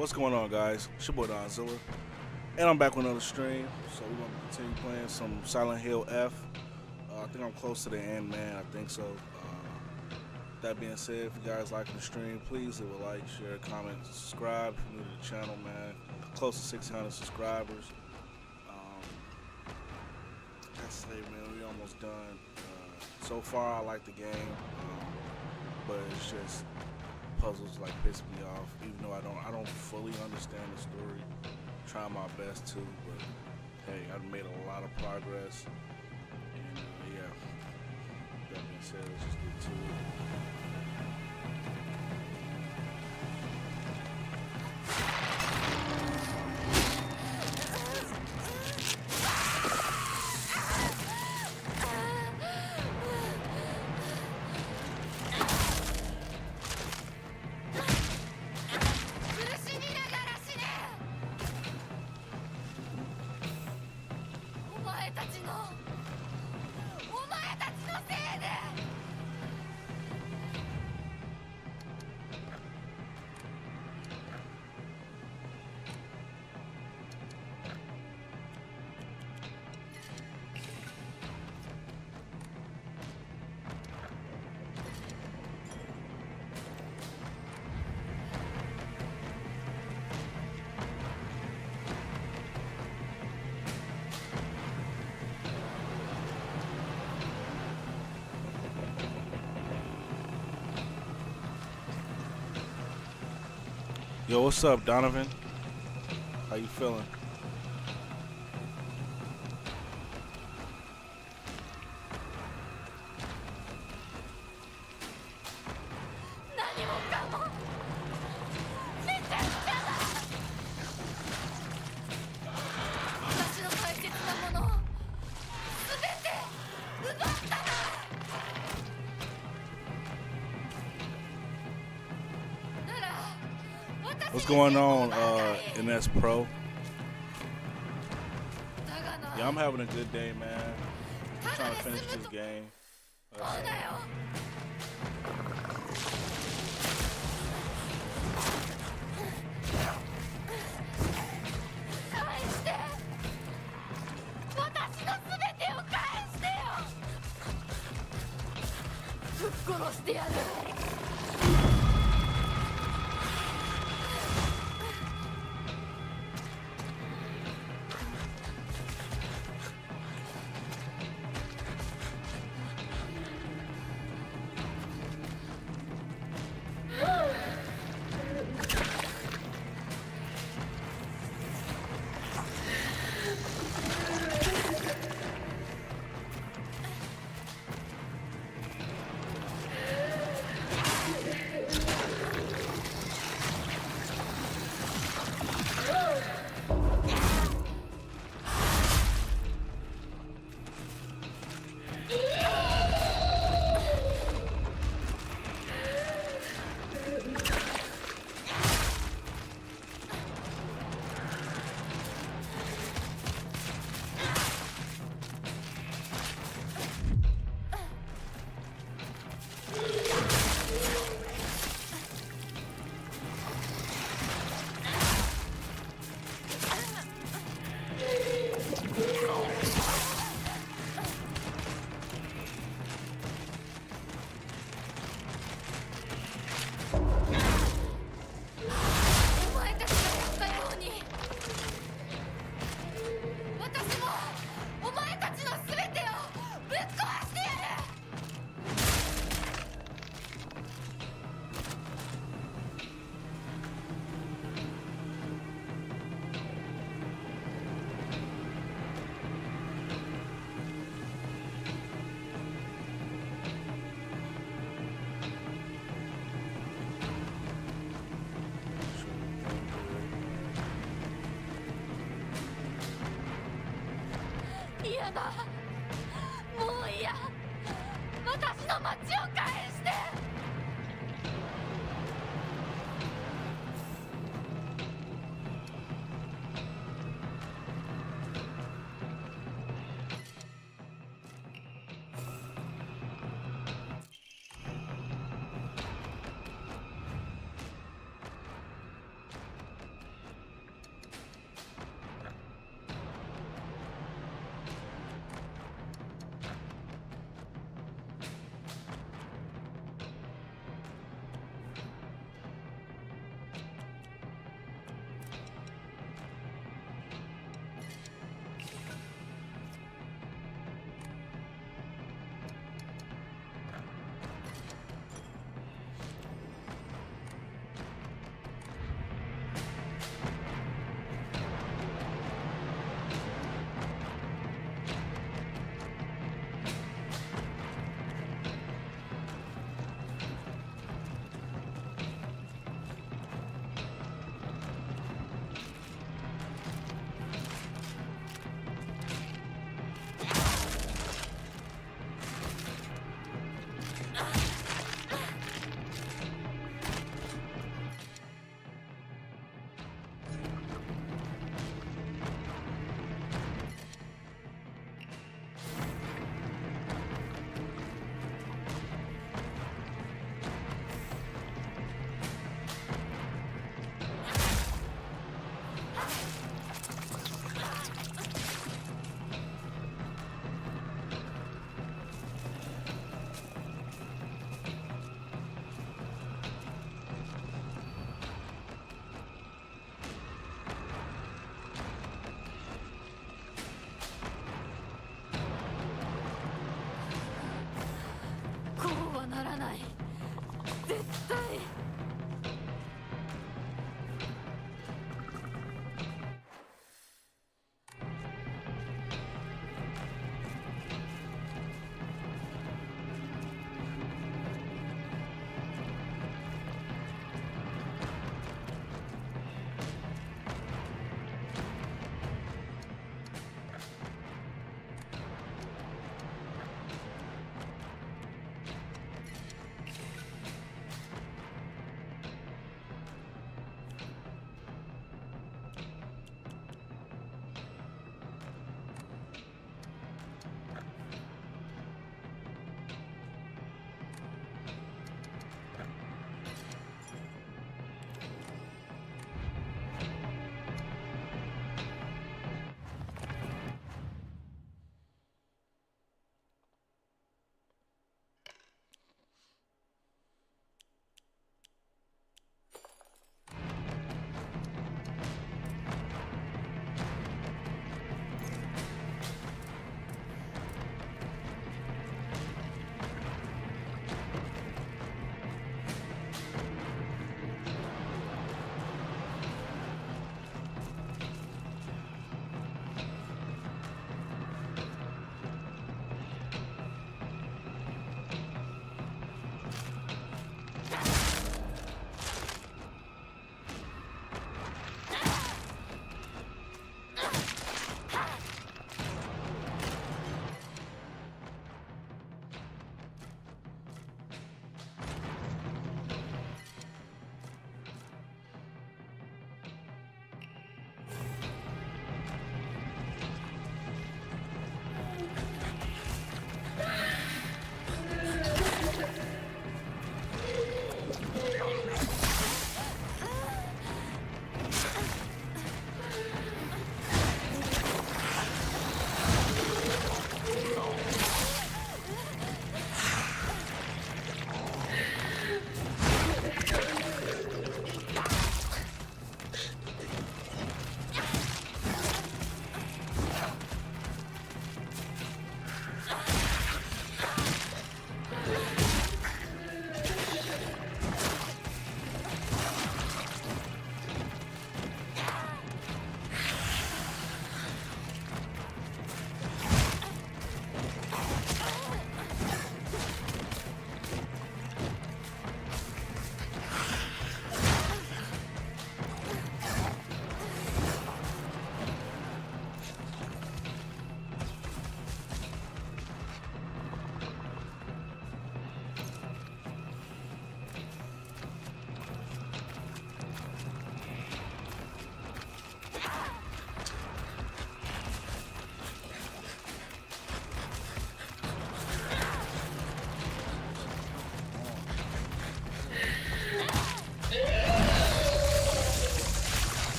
What's going on, guys? It's your boy Donzilla, and I'm back with another stream. So we're gonna continue playing some Silent Hill F. I think I'm close to the end, man. I think so. That being said, if you guys liking the stream, please leave a like, share, comment, subscribe if you're new to the channel, man. Close to 600 subscribers. That's it, man. We almost done. So far, I like the game, but it's just puzzles like piss me off. Even though I don't fully understand the story. Trying my best to, but hey, I've made a lot of progress. And yeah, that being said, let's just get to it. Yo, what's up, Donovan? How you feeling? What's going on, NS Pro? Yeah, I'm having a good day, man. I'm trying to finish this game.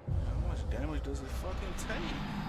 How much damage does it fucking take?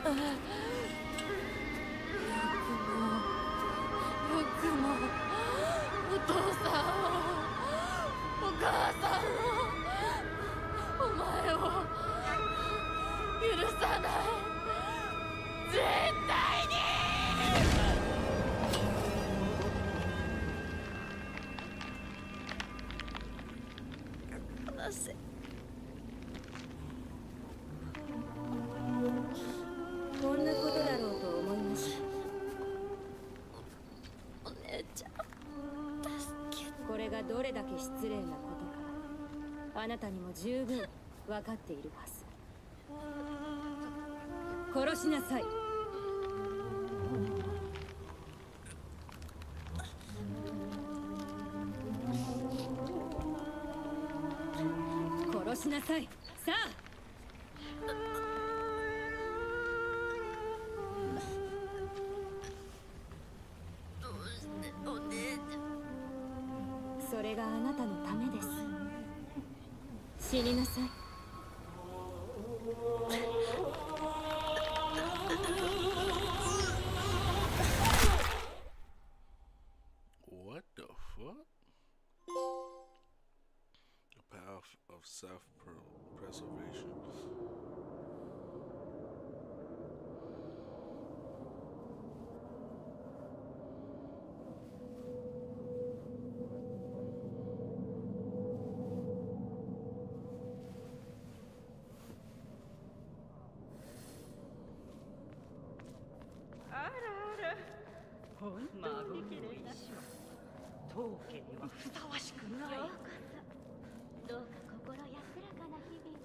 よくもお父さんをお母さんをお前を許さない絶対に。話せ。こんなことだろうと思いました。お姉ちゃん助けて。これがどれだけ失礼なことかあなたにも十分分かっているはず。殺しなさい。殺しなさい。さあ。どうしてお姉ちゃん。それがあなたのためです。死になさい。What the fuck? The path of self-preservation. Ara. 本当に綺麗な当家にはふさわしくない。ようこそ。どうか心安らかな日々を。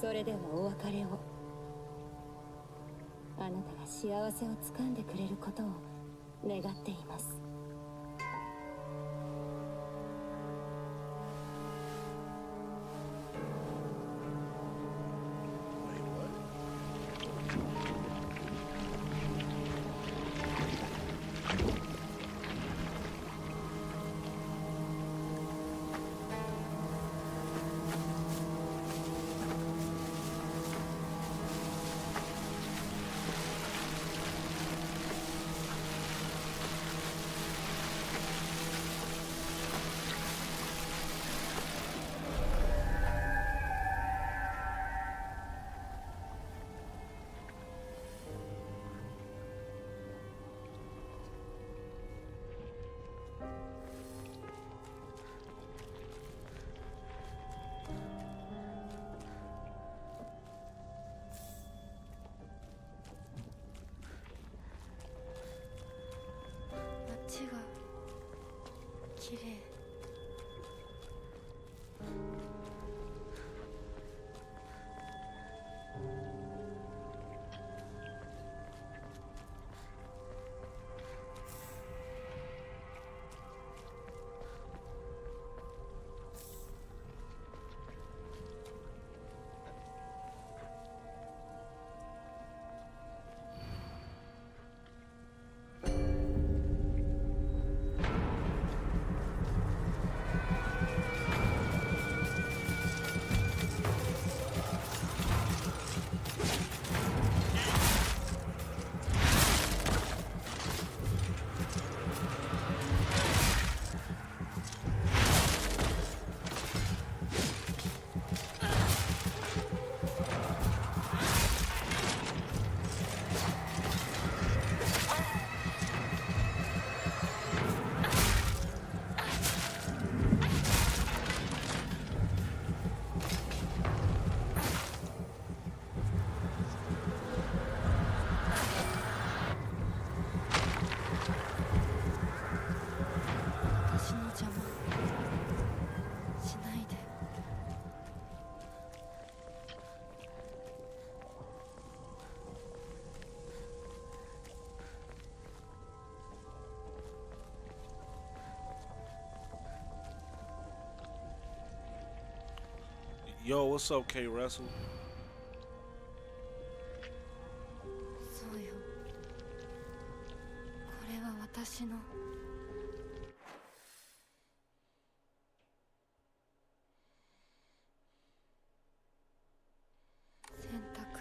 それではお別れを。あなたが幸せをつかんでくれることを願っています。街が綺麗。私の邪魔しないで。Yo, what's up, K Russell? そうよ。これは私の選択。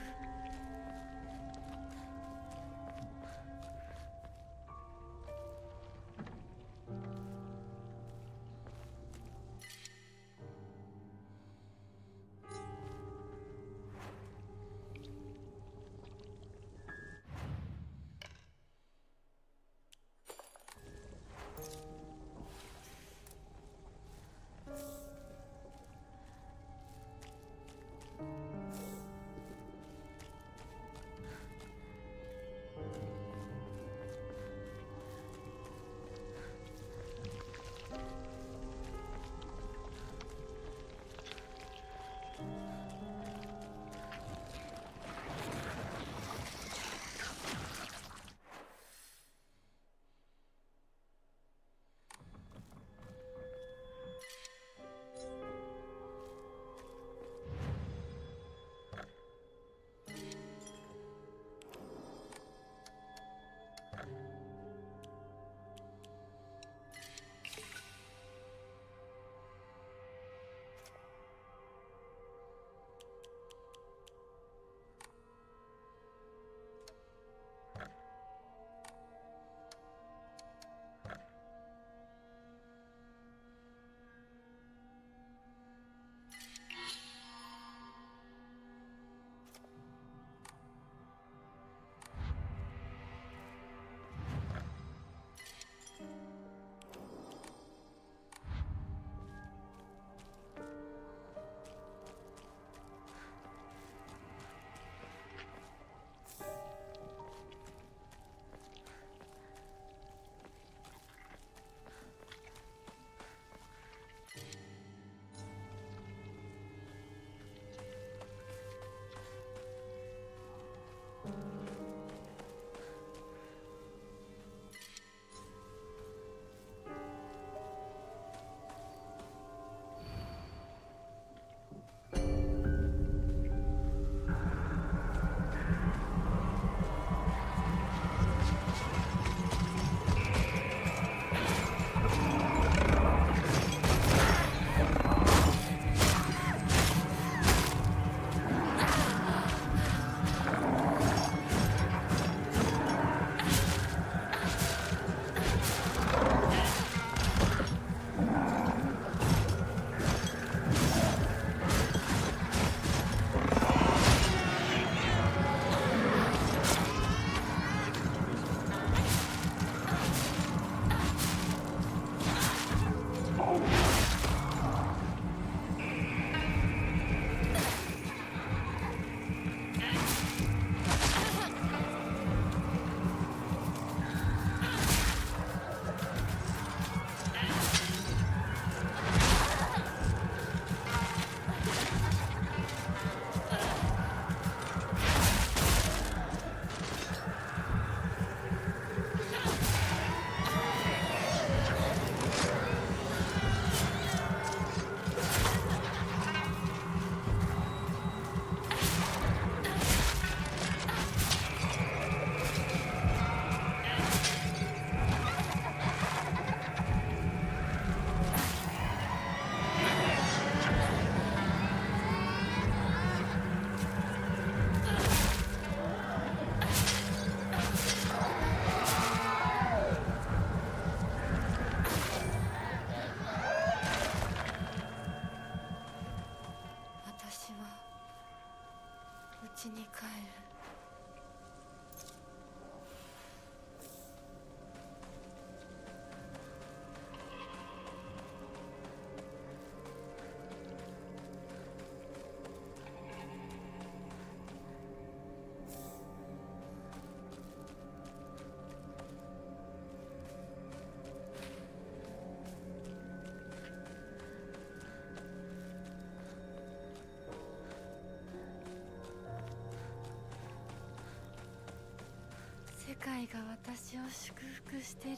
界が私を祝福してる。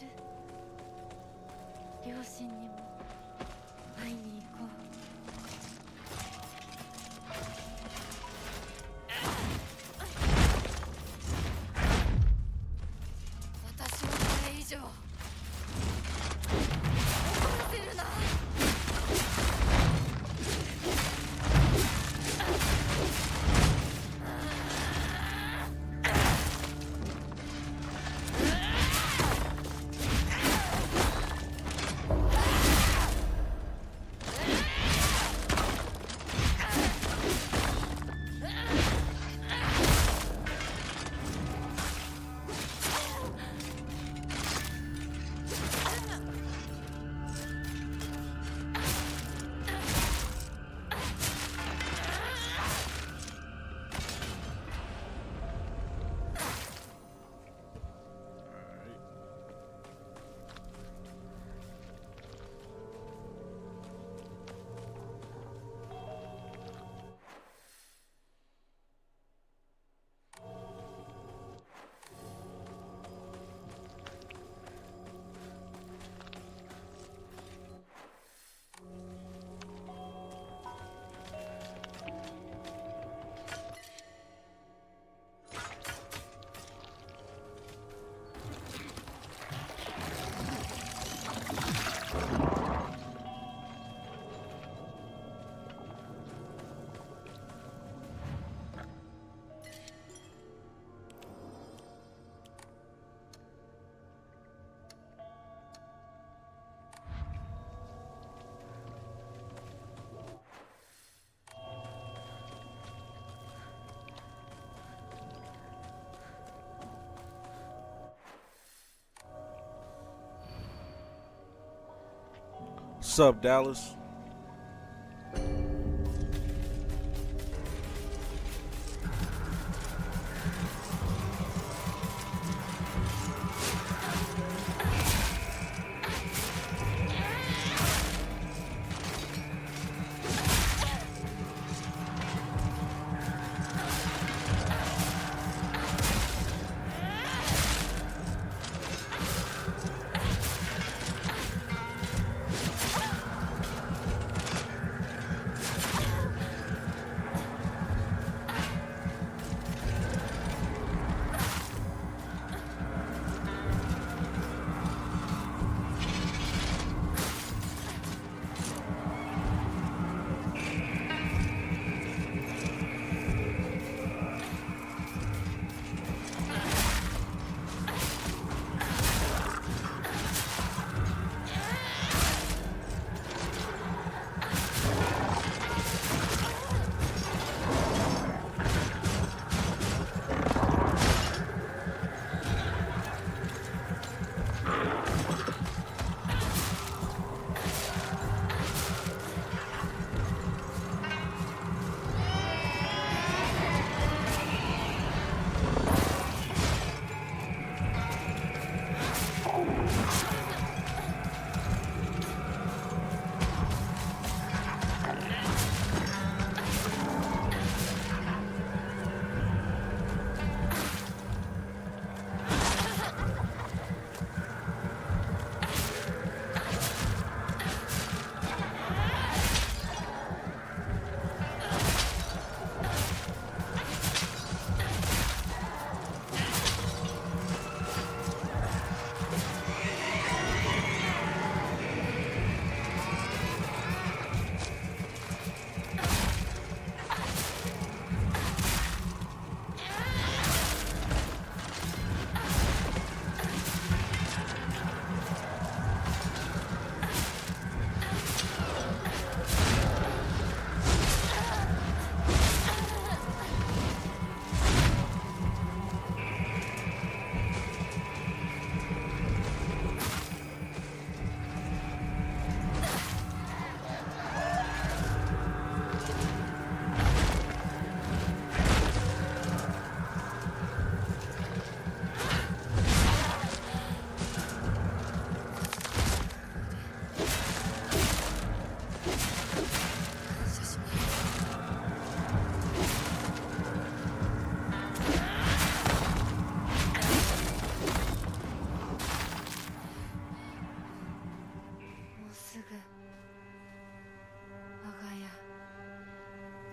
両親にも会いに行こう。私はこれ以上怒らせるな。Sup, Dallas?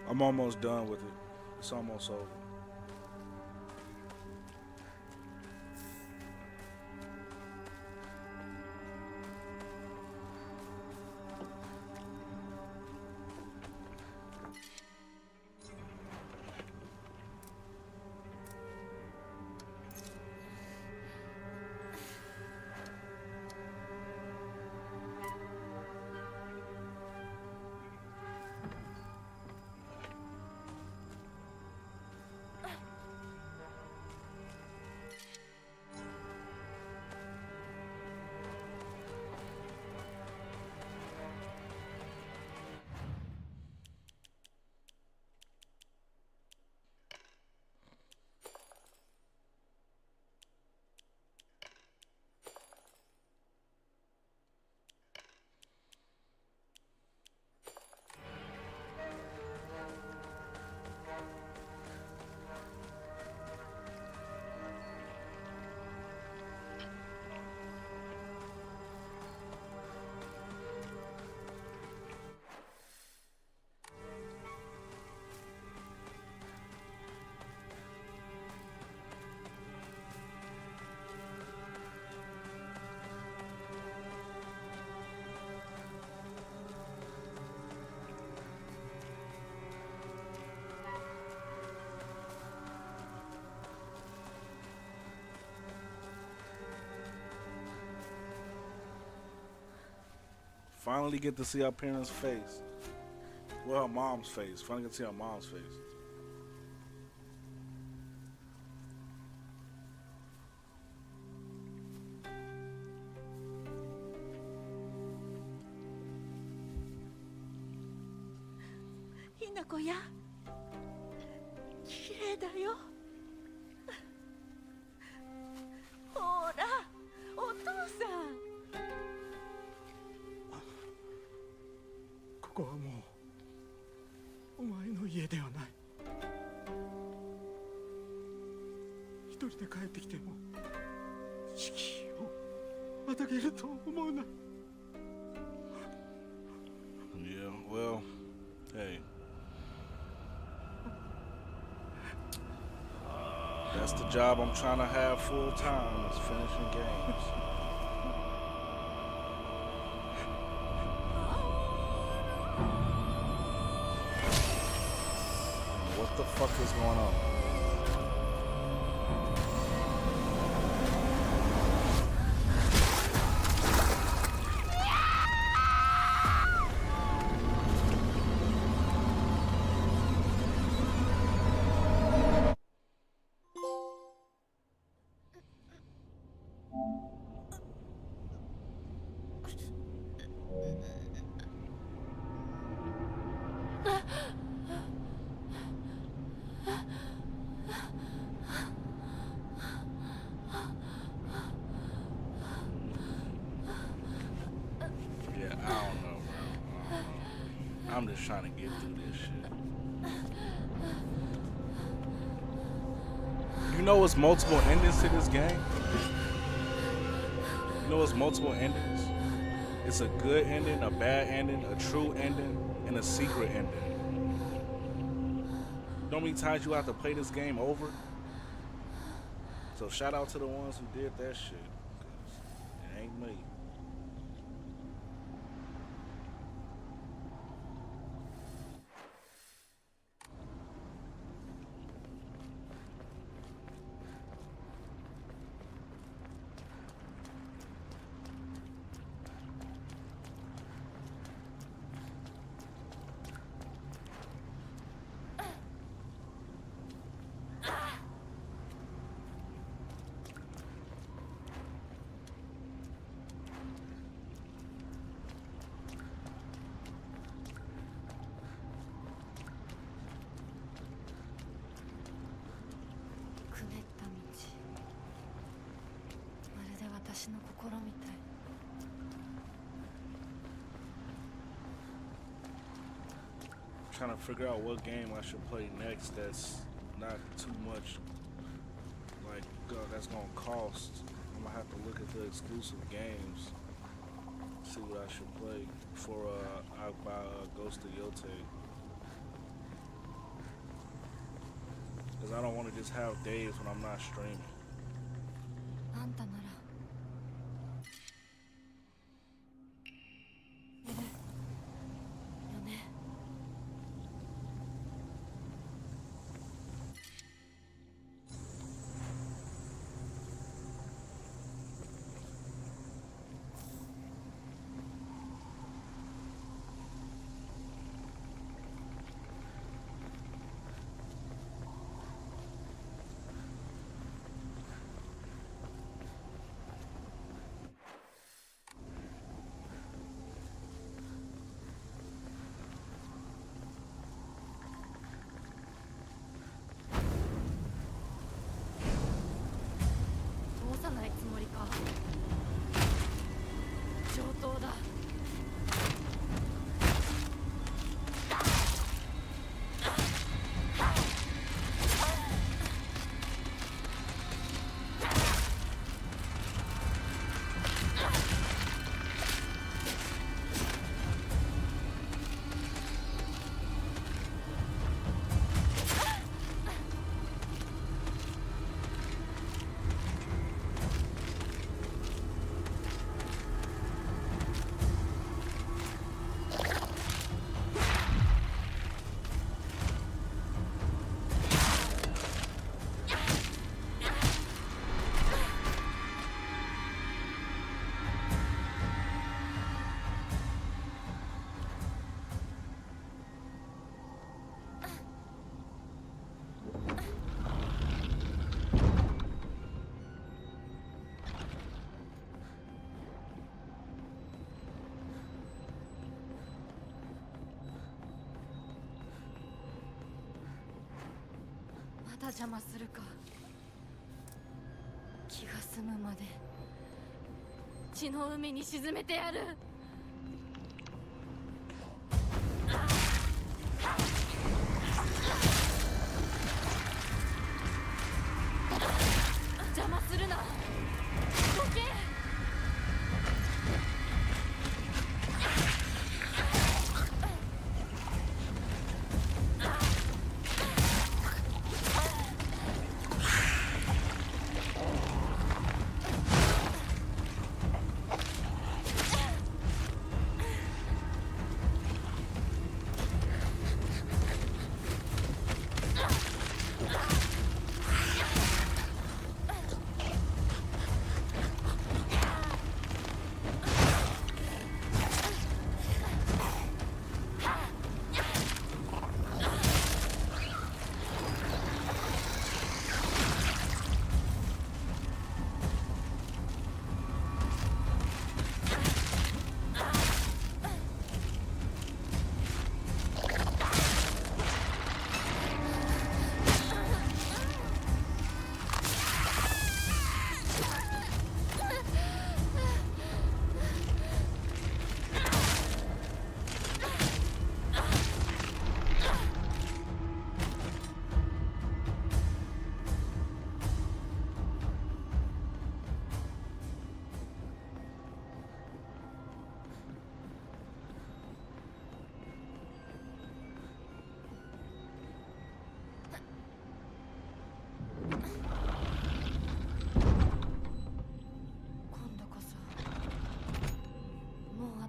I'm almost done with it. It's almost over. Finally get to see her parents' face. Well, her mom's face. Finally get to see her mom's face. ひなこや綺麗だよほらお父さんここはもうお前の家ではない。一人で帰ってきても敷居をまたげると思うな。 Yeah, well, hey. That's the job I'm trying to have full time, is finishing games. What the fuck is going on? Yeah, I don't know, bro. I'm just trying to get through this shit. You know it's multiple endings to this game? You know it's multiple endings? It's a good ending, a bad ending, a true ending, and a secret ending. You know how many times you have to play this game over? So shout out to the ones who did that shit. 'Cause it ain't me. Trying to figure out what game I should play next that's not too much like that's gonna cost. I'm gonna have to look at the exclusive games, see what I should play before I buy Ghost of Yotei. Because I don't want to just have days when I'm not streaming. あんたならいるよね。通さないつもりか。上等だ。まだ邪魔するか。気が済むまで血の海に沈めてやる。邪魔するな。どけ。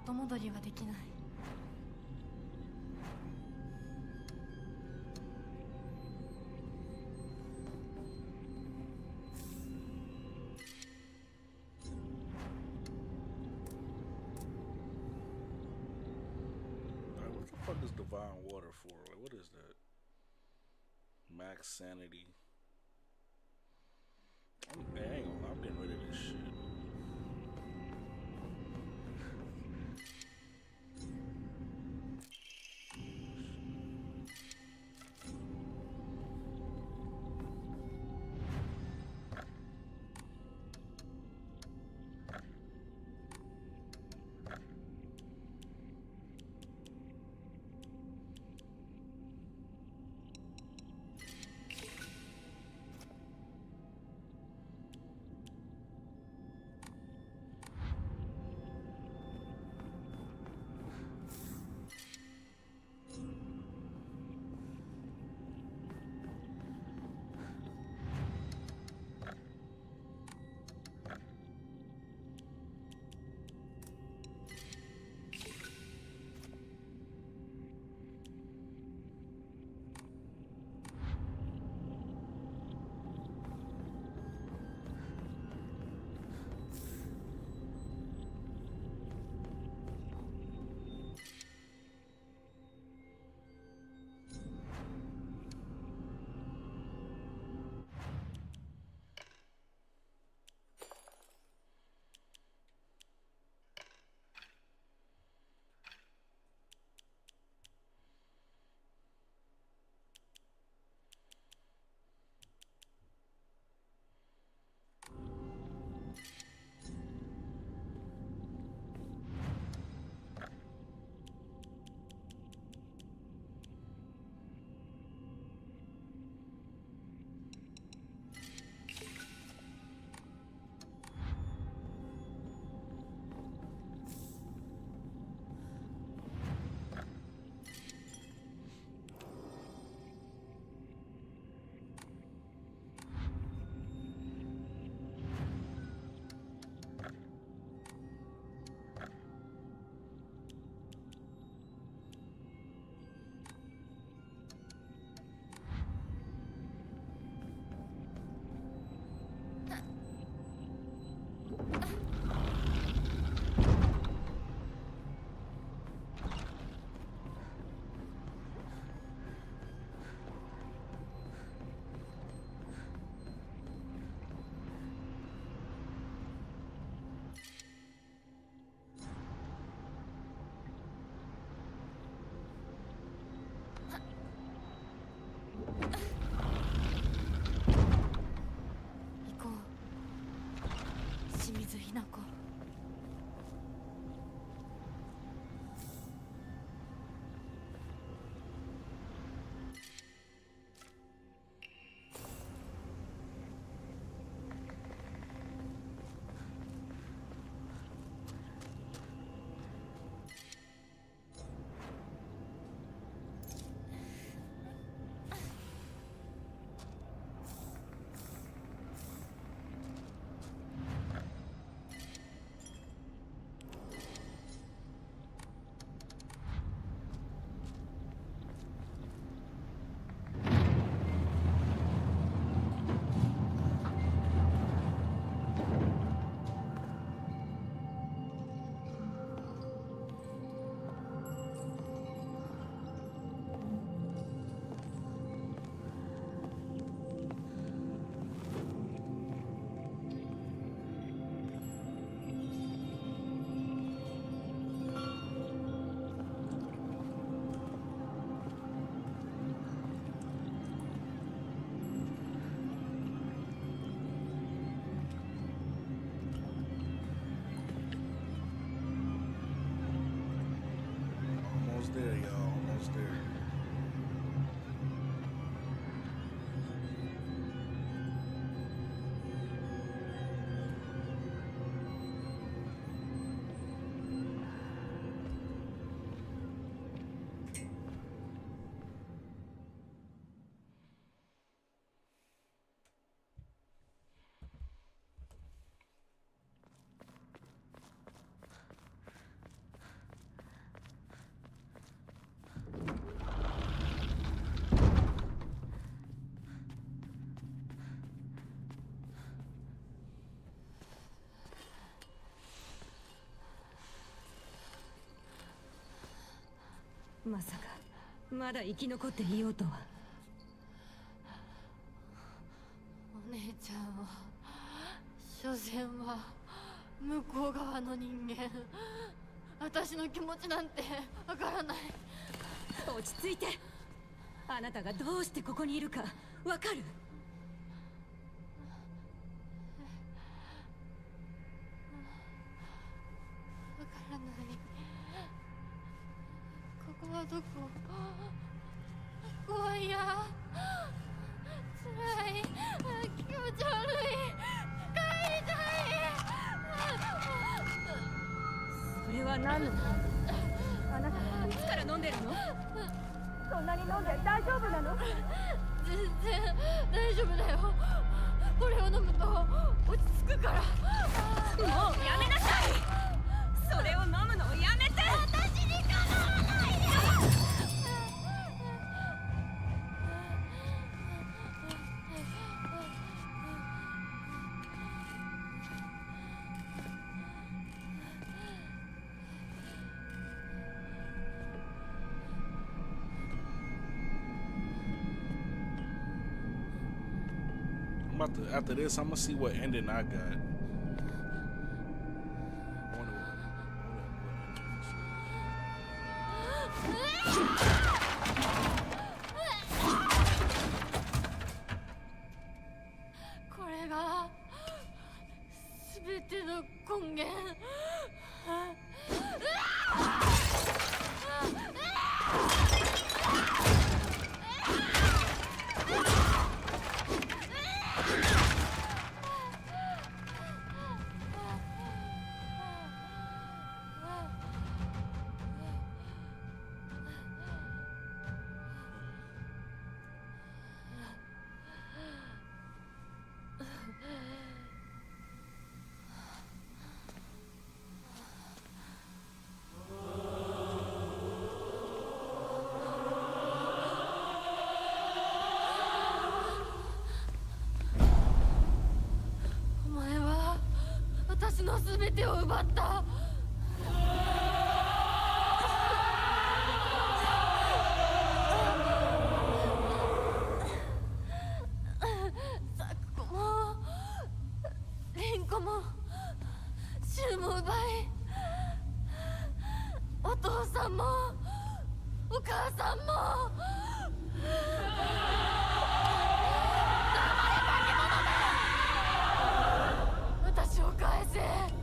後戻りはできない。What the fuck is divine water for? Like, what is that? Max sanity. I'm getting rid of this shit. ひな子。Almost there, y'all. Almost there.まさかまだ生き残っていようとは。お姉ちゃんは所詮は向こう側の人間。私の気持ちなんてわからない。落ち着いて。あなたがどうしてここにいるかわかる？わからない。ここはどこ？怖いや。辛い。気持ち悪い。帰りたい。それは何の？あなたいつから飲んでるの？そんなに飲んで大丈夫なの？全然大丈夫だよ。これを飲むと落ち着くから。もうやめなさい。それを飲むのをやめて。私にかなわないで。After this, I'm gonna see what ending I got. I wonder what ending this is. これが全ての根源。お前は私の全てを奪った。ザクコもリンコもシュウも奪い、お父さんもお母さんも。私を返せ。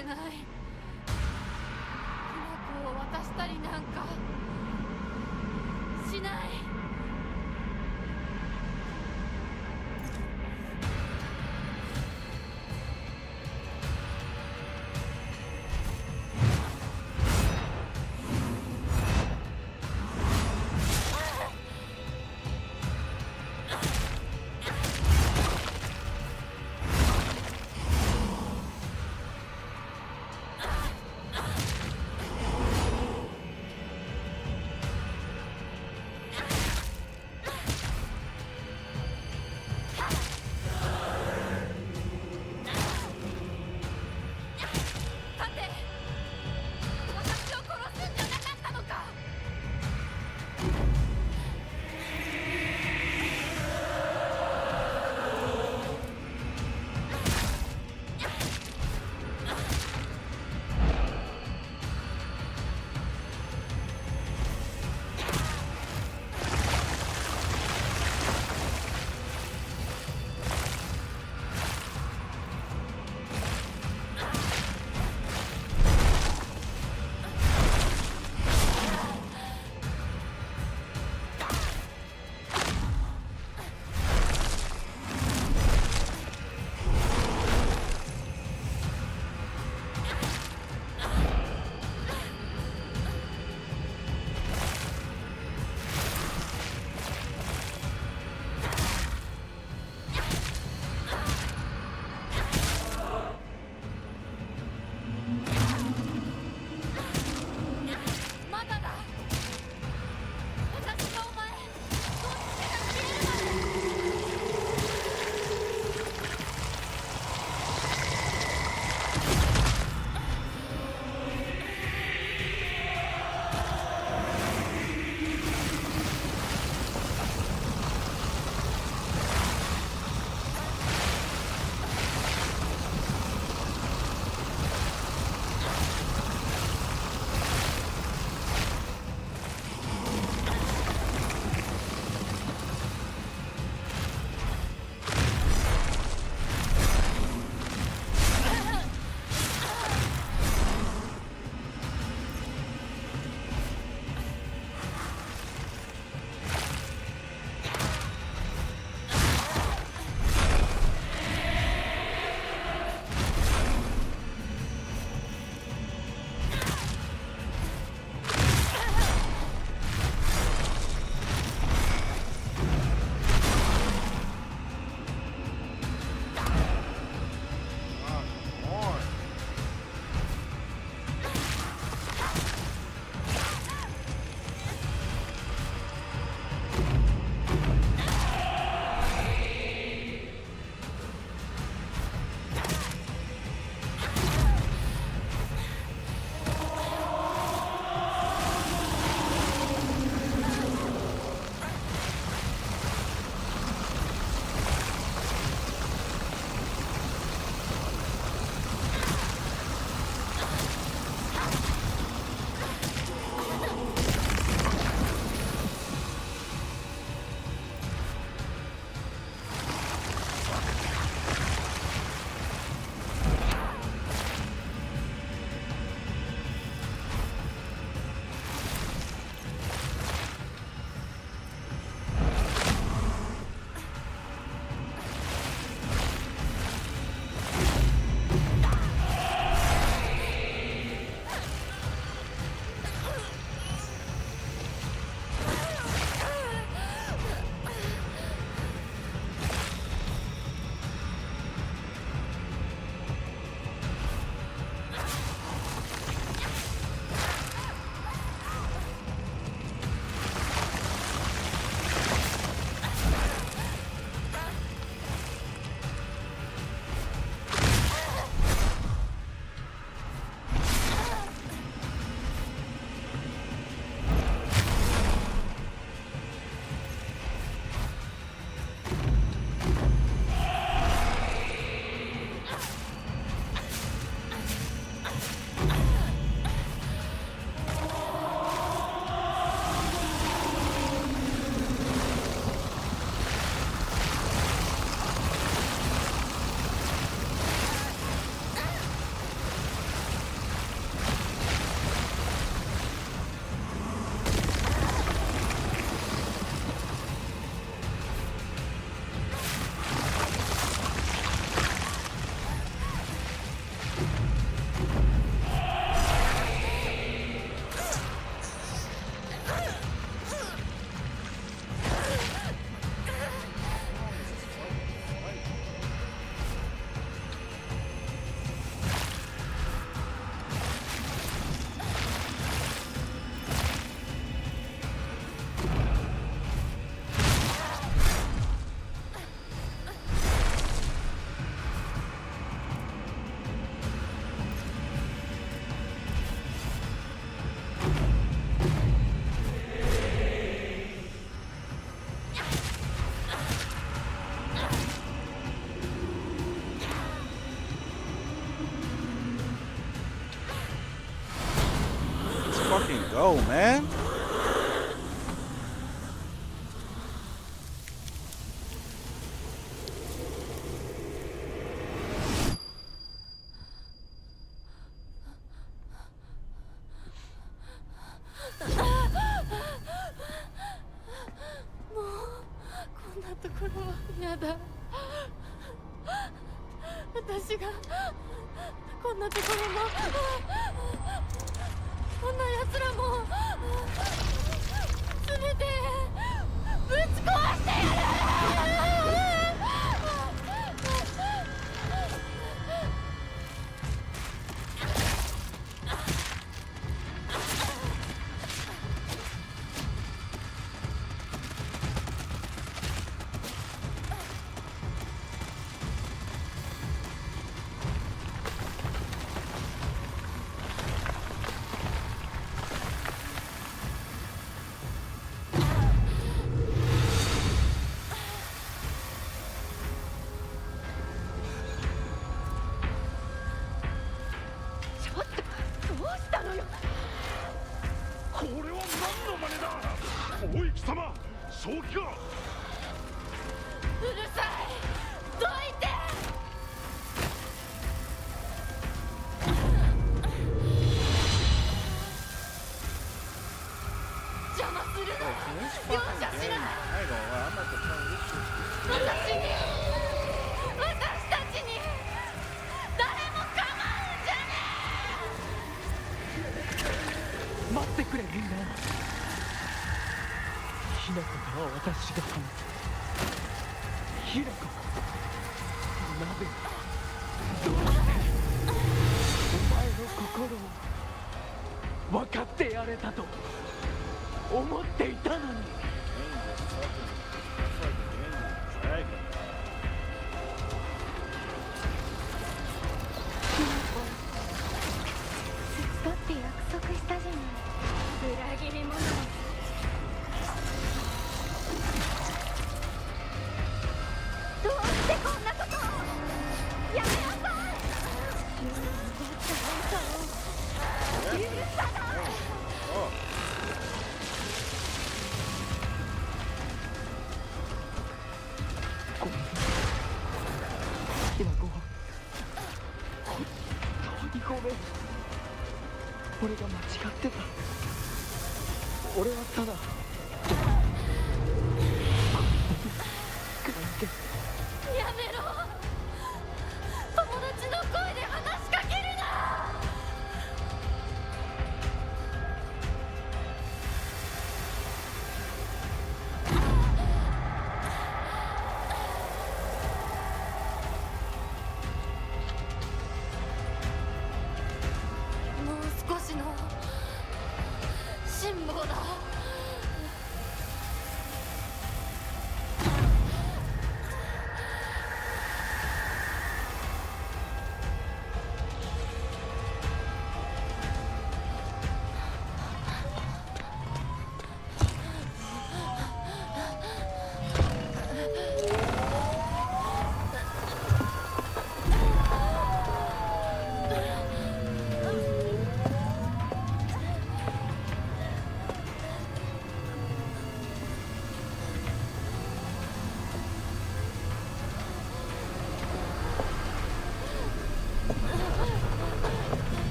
けない。きな粉を渡したりなんかしない。go, man.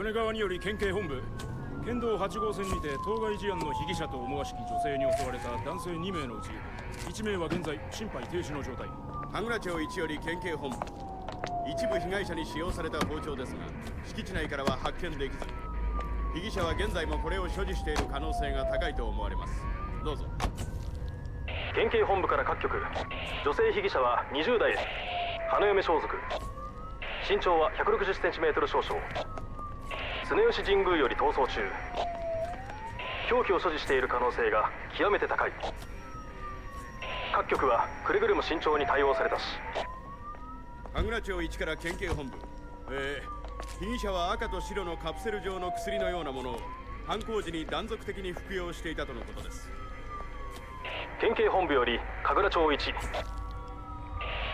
利根川により県警本部県道8号線にて当該事案の被疑者と思わしき女性に襲われた男性2名のうち1名は現在心肺停止の状態。羽倉町1より県警本部、一部被害者に使用された包丁ですが敷地内からは発見できず、被疑者は現在もこれを所持している可能性が高いと思われます。どうぞ。県警本部から各局、女性被疑者は20代です。花嫁装束、身長は 160cm 少々、常吉神宮より逃走中、凶器を所持している可能性が極めて高い。各局はくれぐれも慎重に対応されたし。羽倉町1から県警本部、被疑者は赤と白のカプセル状の薬のようなものを犯行時に断続的に服用していたとのことです。県警本部より神楽町1、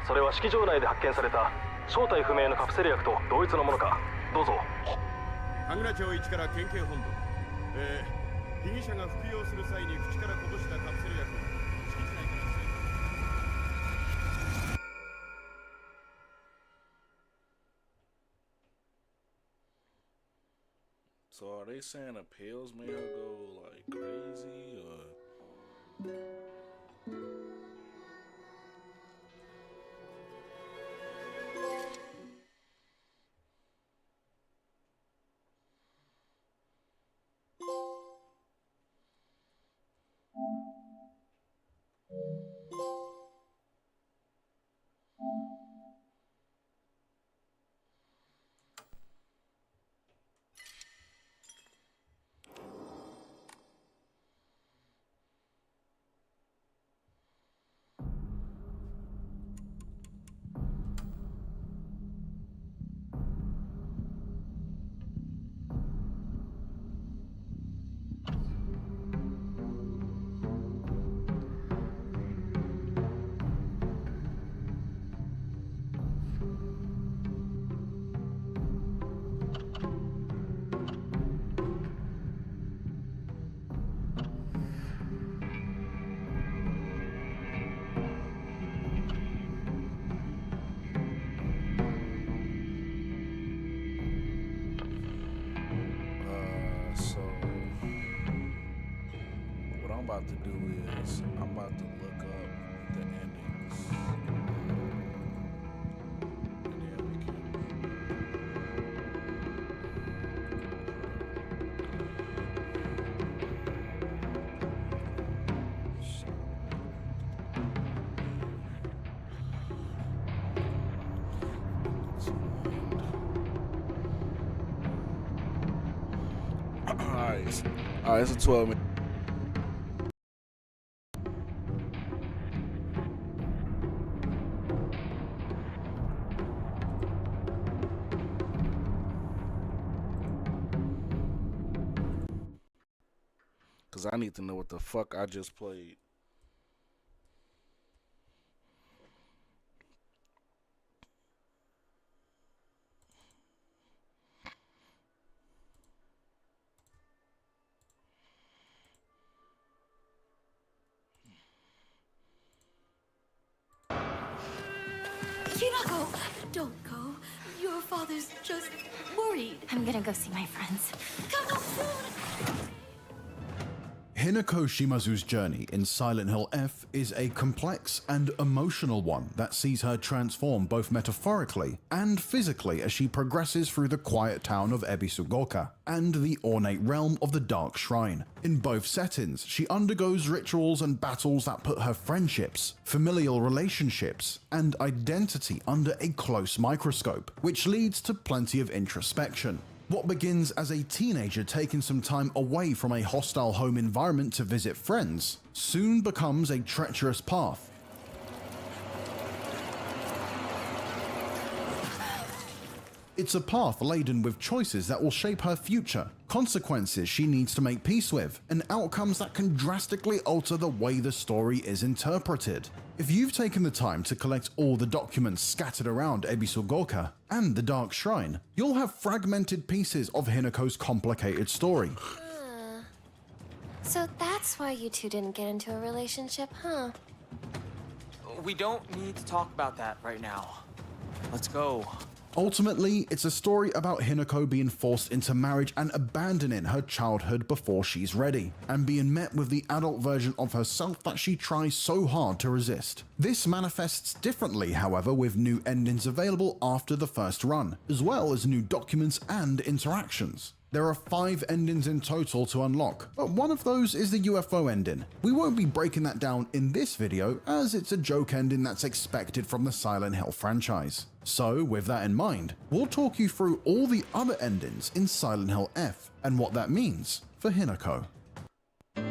それは式場内で発見された正体不明のカプセル薬と同一のものか。どうぞ。羽倉町1から県警本部、被疑者が服用する際に口からこぼしたカプセル薬を敷地内から。So are they saying the pills made her go like crazy or? About to do is I'm about to look up the endings and then we can all right, it's a 12-minute. Cause I need to know what the fuck I just played. Hinako, don't go. Your father's just worried. I'm gonna go see my friends. Come on soon. Hinako Shimazu's journey in Silent Hill F is a complex and emotional one that sees her transform both metaphorically and physically as she progresses through the quiet town of Ebisugoka and the ornate realm of the Dark Shrine. In both settings, she undergoes rituals and battles that put her friendships, familial relationships, and identity under a close microscope, which leads to plenty of introspection. What begins as a teenager taking some time away from a hostile home environment to visit friends soon becomes a treacherous path. It's a path laden with choices that will shape her future, consequences she needs to make peace with, and outcomes that can drastically alter the way the story is interpreted. If you've taken the time to collect all the documents scattered around Ebisugoka and the Dark Shrine, you'll have fragmented pieces of Hinako's complicated story. So that's why you two didn't get into a relationship, huh? We don't need to talk about that right now. Let's go. Ultimately, it's a story about Hinako being forced into marriage and abandoning her childhood before she's ready, and being met with the adult version of herself that she tries so hard to resist. This manifests differently, however, with new endings available after the first run, as well as new documents and interactions. There are 5 endings in total to unlock, but one of those is the UFO ending. We won't be breaking that down in this video, as it's a joke ending that's expected from the Silent Hill franchise. So with that in mind, we'll talk you through all the other endings in Silent Hill F and what that means for Hinako.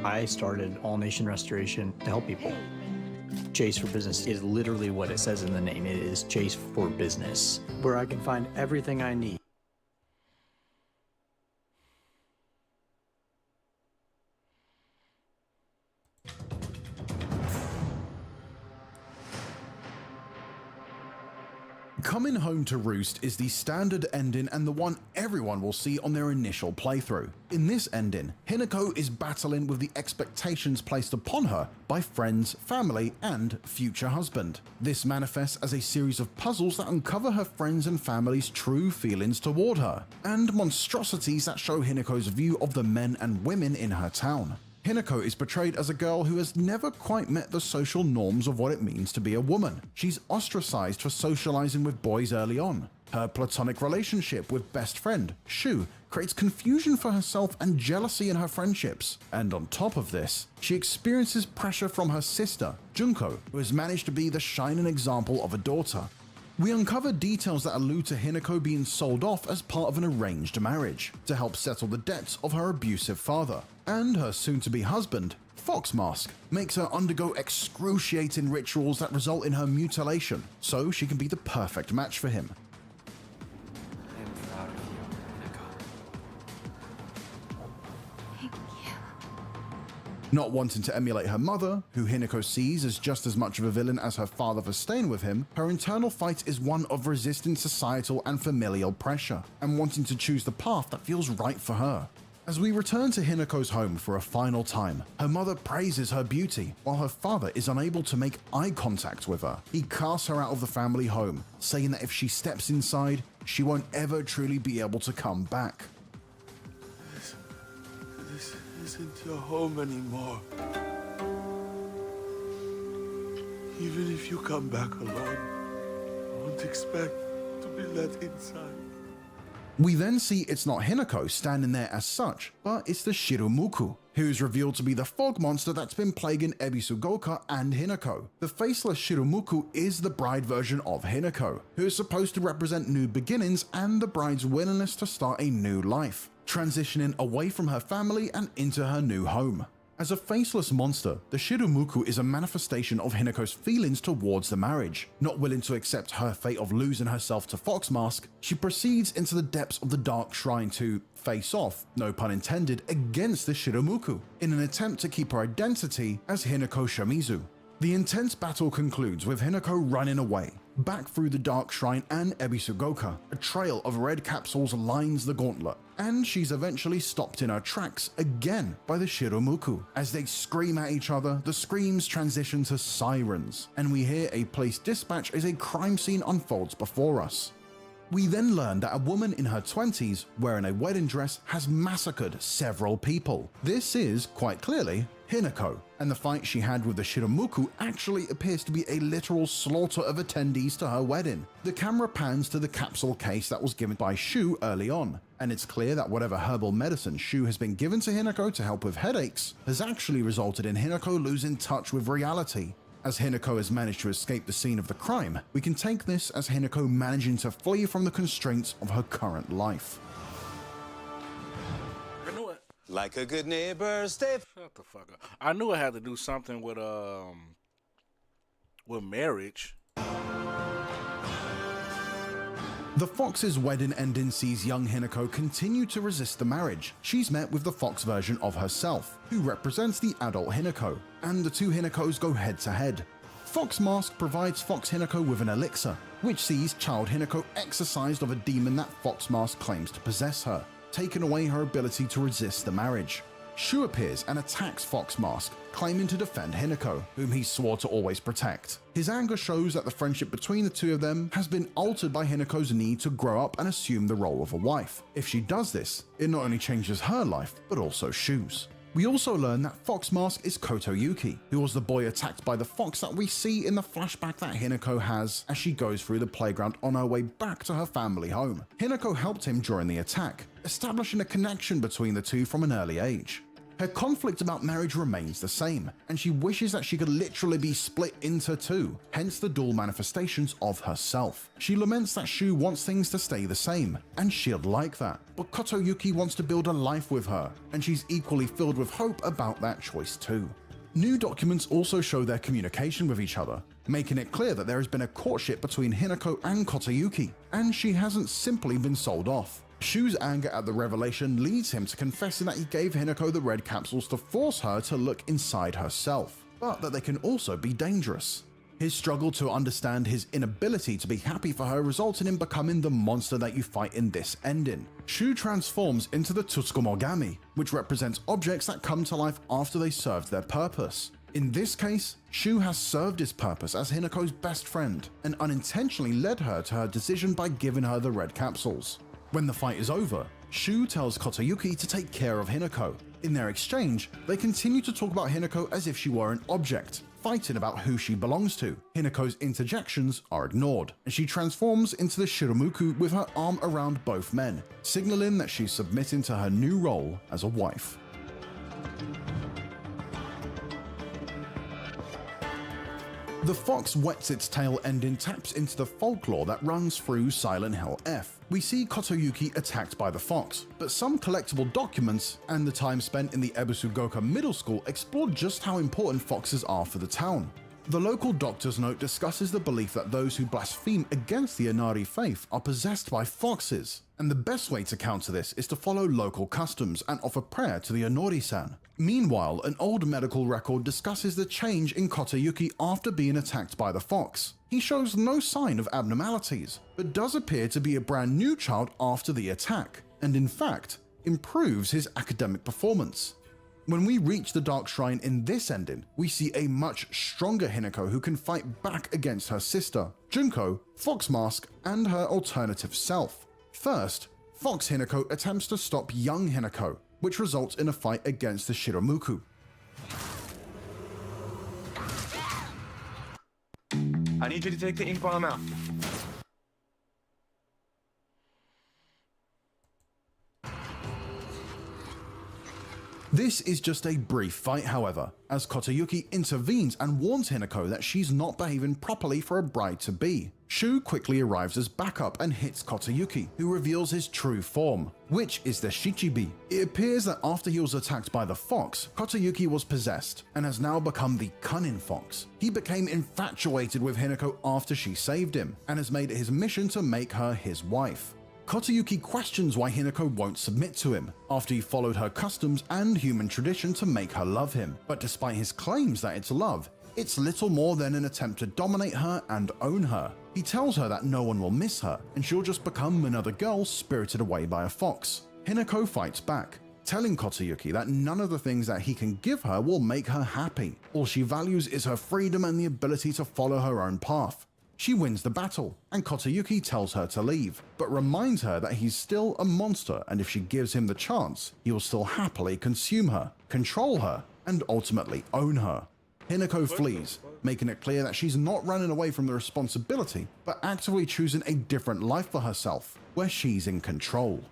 I started All Nation Restoration to help people. Chase for Business is literally what it says in the name. It is Chase for Business, where I can find everything I need. Coming Home to Roost is the standard ending and the one everyone will see on their initial playthrough. In this ending, Hinako is battling with the expectations placed upon her by friends, family, and future husband. This manifests as a series of puzzles that uncover her friends and family's true feelings toward her, and monstrosities that show Hinako's view of the men and women in her town. Hinako is portrayed as a girl who has never quite met the social norms of what it means to be a woman. She's ostracized for socializing with boys early on. Her platonic relationship with best friend, Shu, creates confusion for herself and jealousy in her friendships. And on top of this, she experiences pressure from her sister, Junko, who has managed to be the shining example of a daughter. We uncover details that allude to Hinako being sold off as part of an arranged marriage to help settle the debts of her abusive father. And her soon-to-be husband, Foxmask, makes her undergo excruciating rituals that result in her mutilation, so she can be the perfect match for him. I'm proud of you, Hinako. Thank you. Not wanting to emulate her mother, who Hinako sees as just as much of a villain as her father for staying with him, her internal fight is one of resisting societal and familial pressure, and wanting to choose the path that feels right for her. As we return to Hinako's home for a final time, her mother praises her beauty, while her father is unable to make eye contact with her. He casts her out of the family home, saying that if she steps inside, she won't ever truly be able to come back. This isn't your home anymore. Even if you come back alone, I won't expect to be let inside. We then see it's not Hinako standing there as such, but it's the Shirumuku, who's revealed to be the fog monster that's been plaguing Ebisugoka and Hinako. The faceless Shirumuku is the bride version of Hinako, who is supposed to represent new beginnings and the bride's willingness to start a new life, transitioning away from her family and into her new home. As a faceless monster, the Shirumuku is a manifestation of Hinako's feelings towards the marriage. Not willing to accept her fate of losing herself to Foxmask, she proceeds into the depths of the Dark Shrine to face off, no pun intended, against the Shirumuku, in an attempt to keep her identity as Hinako Shimizu. The intense battle concludes with Hinako running away. Back through the Dark Shrine and Ebisugoka, a trail of red capsules lines the gauntlet, and she's eventually stopped in her tracks again by the Shirumuku. As they scream at each other, the screams transition to sirens, and we hear a police dispatch as a crime scene unfolds before us. We then learn that a woman in her 20s, wearing a wedding dress, has massacred several people. This is, quite clearly, Hinako, and the fight she had with the Shirumuku actually appears to be a literal slaughter of attendees to her wedding. The camera pans to the capsule case that was given by Shu early on, and it's clear that whatever herbal medicine Shu has been given to Hinako to help with headaches has actually resulted in Hinako losing touch with reality. As Hinako has managed to escape the scene of the crime, we can take this as Hinako managing to flee from the constraints of her current life. I knew it. Like a good neighbor, stay. Shut the fuck up. I knew it had to do something with marriage. The Fox's wedding ending sees young Hinako continue to resist the marriage. She's met with the Fox version of herself, who represents the adult Hinako, and the two Hinakos go head to head. Foxmask provides Fox Hinako with an elixir, which sees child Hinako exorcised of a demon that Foxmask claims to possess her, taking away her ability to resist the marriage. Shu appears and attacks Fox Mask, claiming to defend Hinako, whom he swore to always protect. His anger shows that the friendship between the two of them has been altered by Hinako's need to grow up and assume the role of a wife. If she does this, it not only changes her life, but also Shu's. We also learn that Fox Mask is Koto Yuki, who was the boy attacked by the fox that we see in the flashback that Hinako has as she goes through the playground on her way back to her family home. Hinako helped him during the attack, establishing a connection between the two from an early age. Her conflict about marriage remains the same, and she wishes that she could literally be split into two, hence the dual manifestations of herself. She laments that Shu wants things to stay the same, and she'd like that, but Koto Yuki wants to build a life with her, and she's equally filled with hope about that choice too. New documents also show their communication with each other, making it clear that there has been a courtship between Hinako and Koto Yuki, and she hasn't simply been sold off. Shu's anger at the revelation leads him to confessing that he gave Hinako the red capsules to force her to look inside herself, but that they can also be dangerous. His struggle to understand his inability to be happy for her results in him becoming the monster that you fight in this ending. Shu transforms into the Tsukumogami, which represents objects that come to life after they served their purpose. In this case, Shu has served his purpose as Hinako's best friend, and unintentionally led her to her decision by giving her the red capsules. When the fight is over, Shu tells Koto Yuki to take care of Hinako. In their exchange, they continue to talk about Hinako as if she were an object, fighting about who she belongs to. Hinako's interjections are ignored, and she transforms into the Shiramuku with her arm around both men, signaling that she's submitting to her new role as a wife. The Fox Wets Its Tail ending taps into the folklore that runs through Silent Hill F. We see Koto Yuki attacked by the fox, but some collectible documents and the time spent in the Ebisugoka Middle School explore just how important foxes are for the town. The local doctor's note discusses the belief that those who blaspheme against the Inari faith are possessed by foxes, and the best way to counter this is to follow local customs and offer prayer to the Onori-san. Meanwhile, an old medical record discusses the change in Koto Yuki after being attacked by the fox. He shows no sign of abnormalities, but does appear to be a brand new child after the attack, and in fact, improves his academic performance. When we reach the Dark Shrine in this ending, we see a much stronger Hinako who can fight back against her sister, Junko, Fox Mask, and her alternative self. First, Fox Hinako attempts to stop young Hinako, which results in a fight against the Shiramuku. I need you to take the ink while I'm out. This is just a brief fight, however, as Koto Yuki intervenes and warns Hinako that she's not behaving properly for a bride-to-be. Shu quickly arrives as backup and hits Koto Yuki, who reveals his true form, which is the Shichibi. It appears that after he was attacked by the fox, Koto Yuki was possessed and has now become the cunning fox. He became infatuated with Hinako after she saved him, and has made it his mission to make her his wife. Koto Yuki questions why Hinako won't submit to him, after he followed her customs and human tradition to make her love him. But despite his claims that it's love, it's little more than an attempt to dominate her and own her. He tells her that no one will miss her, and she'll just become another girl spirited away by a fox. Hinako fights back, telling Koto Yuki that none of the things that he can give her will make her happy. All she values is her freedom and the ability to follow her own path. She wins the battle, and Koto Yuki tells her to leave, but reminds her that he's still a monster, and if she gives him the chance, he will still happily consume her, control her, and ultimately own her. Hinako flees, making it clear that she's not running away from the responsibility, but actively choosing a different life for herself, where she's in control.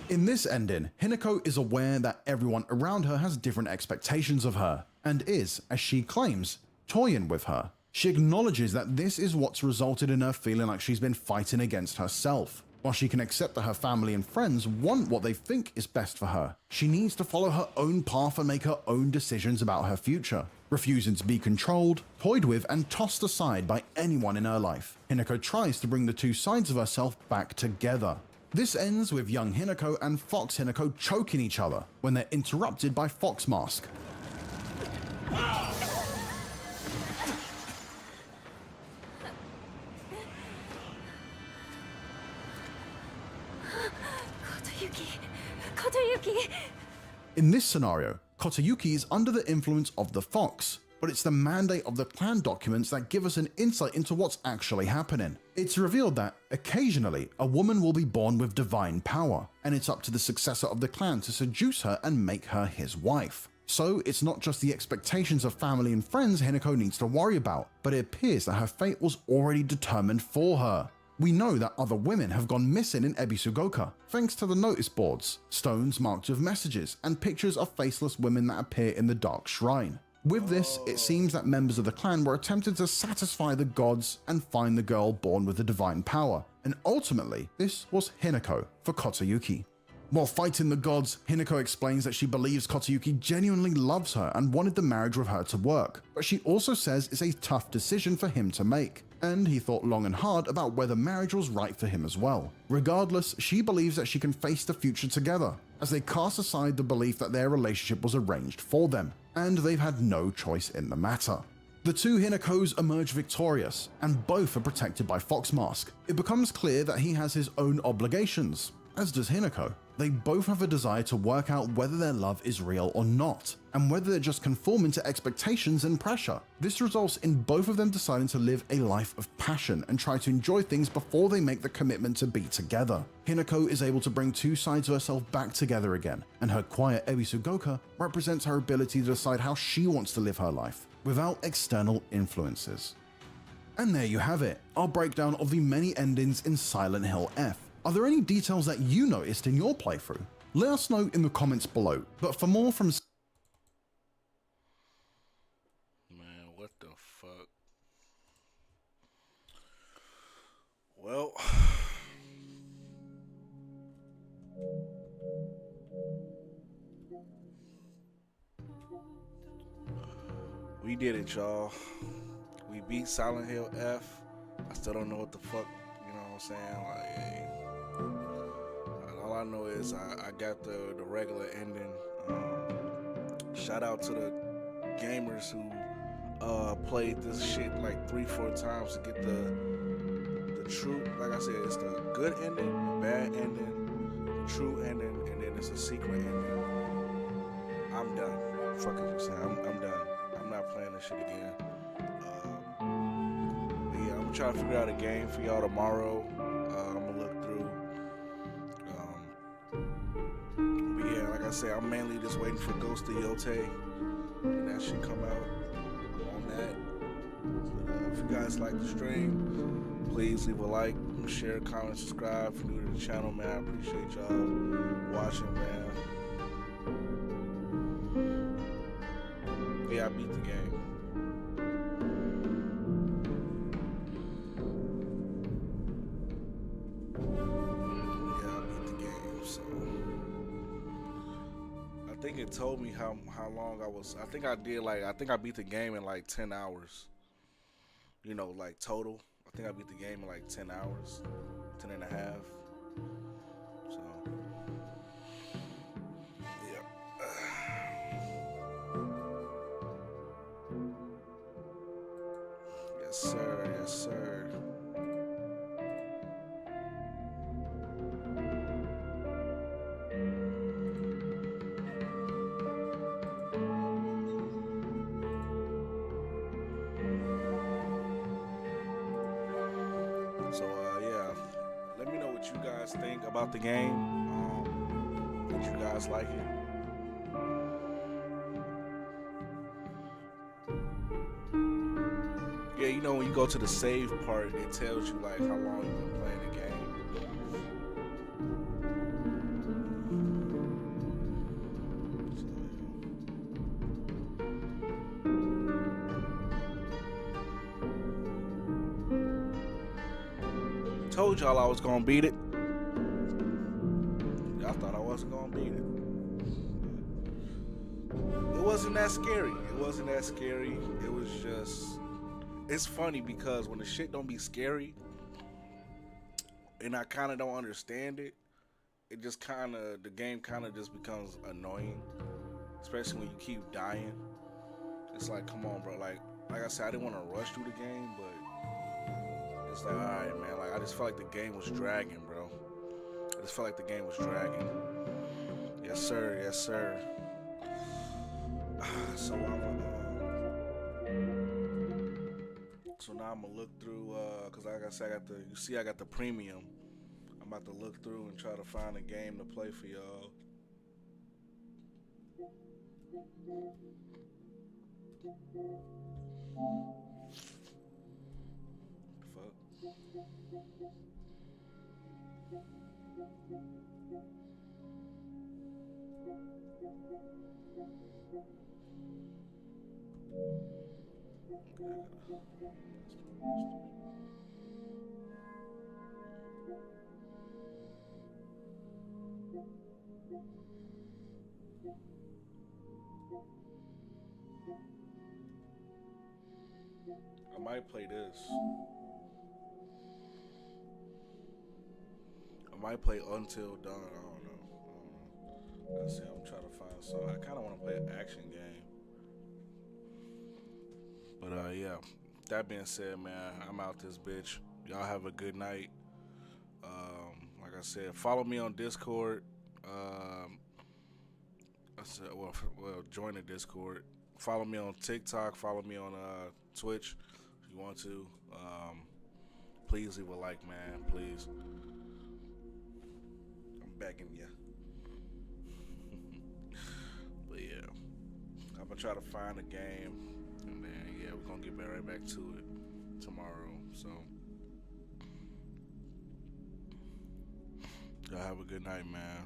In this ending, Hinako is aware that everyone around her has different expectations of her, and is, as she claims, toying with her. She acknowledges that this is what's resulted in her feeling like she's been fighting against herself. While she can accept that her family and friends want what they think is best for her, she needs to follow her own path and make her own decisions about her future. Refusing to be controlled, toyed with, and tossed aside by anyone in her life, Hinako tries to bring the two sides of herself back together. This ends with young Hinako and Fox Hinako choking each other when they're interrupted by Fox Mask. Kotayuki! In this scenario, Kotayuki is under the influence of the fox, but it's the mandate of the clan documents that give us an insight into what's actually happening. It's revealed that, occasionally, a woman will be born with divine power, and it's up to the successor of the clan to seduce her and make her his wife. So it's not just the expectations of family and friends Hinako needs to worry about, but it appears that her fate was already determined for her. We know that other women have gone missing in Ebisugoka, thanks to the notice boards, stones marked with messages, and pictures of faceless women that appear in the Dark Shrine. With this, it seems that members of the clan were attempting to satisfy the gods and find the girl born with the divine power, and ultimately, this was Hinako for Kotayuki. While fighting the gods, Hinako explains that she believes Kotayuki genuinely loves her and wanted the marriage with her to work, but she also says it's a tough decision for him to make, and he thought long and hard about whether marriage was right for him as well. Regardless, she believes that she can face the future together, as they cast aside the belief that their relationship was arranged for them, and they've had no choice in the matter. The two Hinakos emerge victorious, and both are protected by Foxmask. It becomes clear that he has his own obligations, as does Hinako. They both have a desire to work out whether their love is real or not, and whether they're just conforming to expectations and pressure. This results in both of them deciding to live a life of passion and try to enjoy things before they make the commitment to be together. Hinako is able to bring two sides of herself back together again, and her quiet Ebisugoka represents her ability to decide how she wants to live her life, without external influences. And there you have it, our breakdown of the many endings in Silent Hill F. Are there any details that you noticed in your playthrough? Let us know in the comments below. But for more from... Man, what the fuck? Well... we did it, y'all. We beat Silent Hill F. I still don't know what the fuck, you know what I'm saying? Like, hey. All I know is I got the regular ending. Shout out to the gamers who played this shit like 3-4 times to get the true, like I said, it's the good ending, the bad ending, the true ending, and then it's a secret ending. I'm done. Fuck it, you say I'm done. I'm not playing this shit again. But yeah, I'm gonna try to figure out a game for y'all tomorrow. I'm gonna look through. But yeah, like I said, I'm mainly just waiting for Ghost of Yote, and that should come out. I'm on that. But if you guys like the stream, please leave a like, share, comment, subscribe. If you're new to the channel, man, I appreciate y'all watching, man. Yeah, I beat the game. I think it told me how long I was. I think I beat the game in like 10 hours. You know, like total. I think I beat the game in like 10 hours, 10 and a half. So, yeah. Yes, sir. Yes, sir. So yeah, let me know what you guys think about the game. Did you guys like it? Yeah, you know when you go to the save part, it tells you like how long you've been playing the game. Told y'all I was gonna beat it. Y'all thought I wasn't gonna beat it. It wasn't that scary. It wasn't that scary. It was just, it's funny because when the shit don't be scary and I kind of don't understand it, it just the game kind of just becomes annoying, especially when you keep dying. It's like, come on, bro. Like I said, I didn't want to rush through the game, but it's like, alright, man, like I just felt like the game was dragging, bro. I just felt like the game was dragging. Yes, sir. Yes, sir. So now I'm gonna look through, cause like I said, I got the premium. I'm about to look through and try to find a game to play for y'all. Fuck. I might play this. I might play Until Dawn. I don't know. Let's see. I'm trying to find some. I kind of want to play an action game. But yeah. That being said, man, I'm out this bitch. Y'all have a good night. Like I said, follow me on Discord. I said, well, join the Discord. Follow me on TikTok. Follow me on Twitch if you want to. Please leave a like, man. Please. I'm begging you. But yeah, I'm gonna try to find a game, and then yeah, we're gonna get right back to it tomorrow. So y'all have a good night, man.